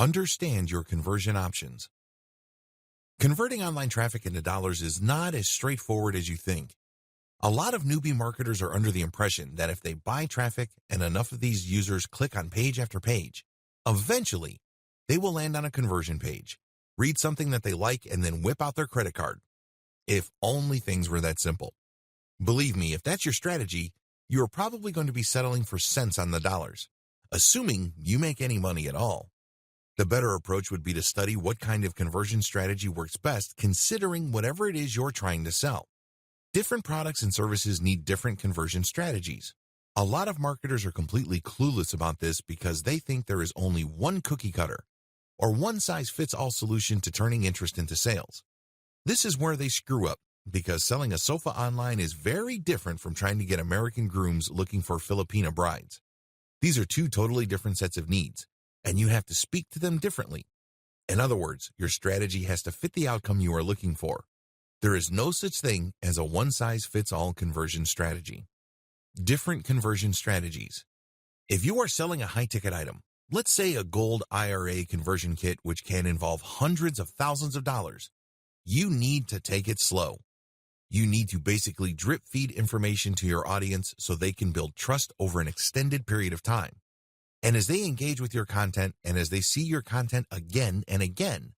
Understand your conversion options. Converting online traffic into dollars is not as straightforward as you think. A lot of newbie marketers are under the impression that if they buy traffic and enough of these users click on page after page, eventually they will land on a conversion page, read something that they like, and then whip out their credit card. If only things were that simple. Believe me, if that's your strategy, you are probably going to be settling for cents on the dollars, assuming you make any money at all. The better approach would be to study what kind of conversion strategy works best, considering whatever it is you're trying to sell. Different products and services need different conversion strategies. A lot of marketers are completely clueless about this because they think there is only one cookie cutter or one-size-fits-all solution to turning interest into sales. This is where they screw up, because selling a sofa online is very different from trying to get American grooms looking for Filipina brides. These are two totally different sets of needs, and you have to speak to them differently. In other words, your strategy has to fit the outcome you are looking for. There is no such thing as a one-size-fits-all conversion strategy. Different conversion strategies. If you are selling a high-ticket item, let's say a gold IRA conversion kit which can involve hundreds of thousands of dollars, you need to take it slow. You need to basically drip feed information to your audience so they can build trust over an extended period of time. And as they engage with your content and as they see your content again and again,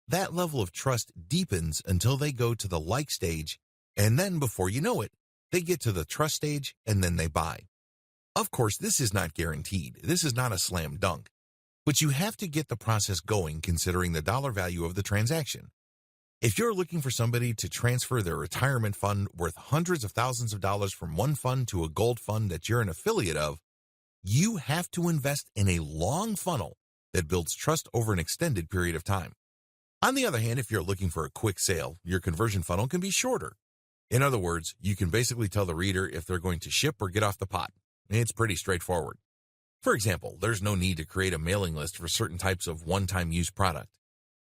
that level of trust deepens until they go to the like stage, and then before you know it, they get to the trust stage and then they buy. Of course, this is not guaranteed. This is not a slam dunk. But you have to get the process going considering the dollar value of the transaction. If you're looking for somebody to transfer their retirement fund worth hundreds of thousands of dollars from one fund to a gold fund that you're an affiliate of, you have to invest in a long funnel that builds trust over an extended period of time. On the other hand, if you're looking for a quick sale, your conversion funnel can be shorter. In other words, you can basically tell the reader if they're going to ship or get off the pot. It's pretty straightforward. For example, there's no need to create a mailing list for certain types of one-time use product.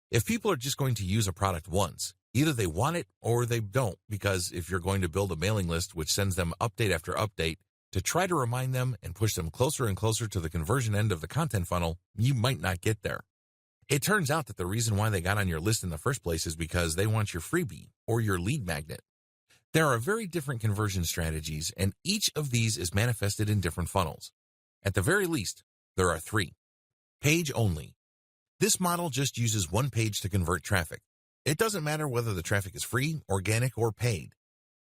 If people are just going to use a product once, either they want it or they don't, because if you're going to build a mailing list which sends them update after update to try to remind them and push them closer and closer to the conversion end of the content funnel, you might not get there. It turns out that the reason why they got on your list in the first place is because they want your freebie or your lead magnet. There are very different conversion strategies, and each of these is manifested in different funnels. At the very least, there are three. Page only. This model just uses one page to convert traffic. It doesn't matter whether the traffic is free, organic, or paid.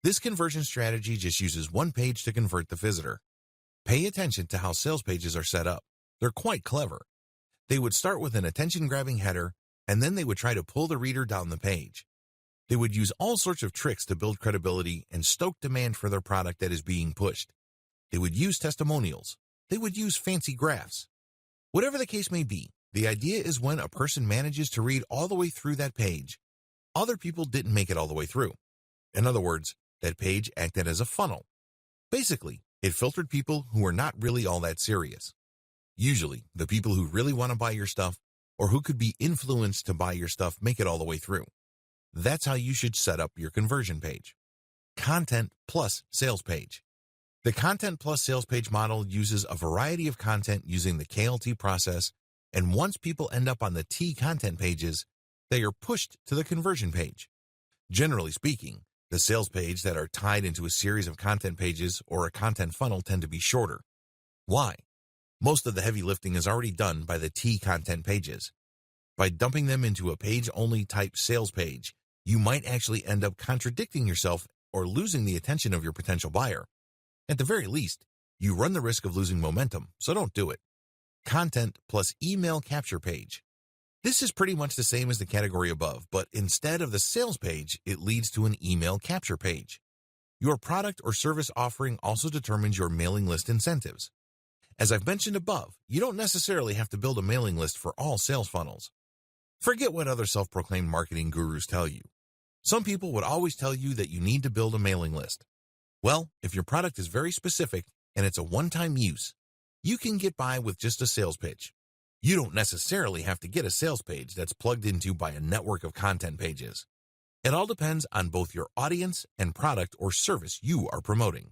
This conversion strategy just uses one page to convert the visitor. Pay attention to how sales pages are set up. They're quite clever. They would start with an attention-grabbing header, and then they would try to pull the reader down the page. They would use all sorts of tricks to build credibility and stoke demand for their product that is being pushed. They would use testimonials. They would use fancy graphs. Whatever the case may be, the idea is when a person manages to read all the way through that page, other people didn't make it all the way through. In other words, that page acted as a funnel. Basically, it filtered people who were not really all that serious. Usually, the people who really want to buy your stuff or who could be influenced to buy your stuff make it all the way through. That's how you should set up your conversion page. Content plus sales page. The content plus sales page model uses a variety of content using the KLT process, and once people end up on the T content pages, they are pushed to the conversion page. Generally speaking, the sales page that are tied into a series of content pages or a content funnel tend to be shorter. Why? Most of the heavy lifting is already done by the T content pages. By dumping them into a page-only type sales page, you might actually end up contradicting yourself or losing the attention of your potential buyer. At the very least, you run the risk of losing momentum, so don't do it. Content plus email capture page. This is pretty much the same as the category above, but instead of the sales page, it leads to an email capture page. Your product or service offering also determines your mailing list incentives. As I've mentioned above, you don't necessarily have to build a mailing list for all sales funnels. Forget what other self-proclaimed marketing gurus tell you. Some people would always tell you that you need to build a mailing list. Well, if your product is very specific and it's a one-time use, you can get by with just a sales pitch. You don't necessarily have to get a sales page that's plugged into by a network of content pages. It all depends on both your audience and product or service you are promoting.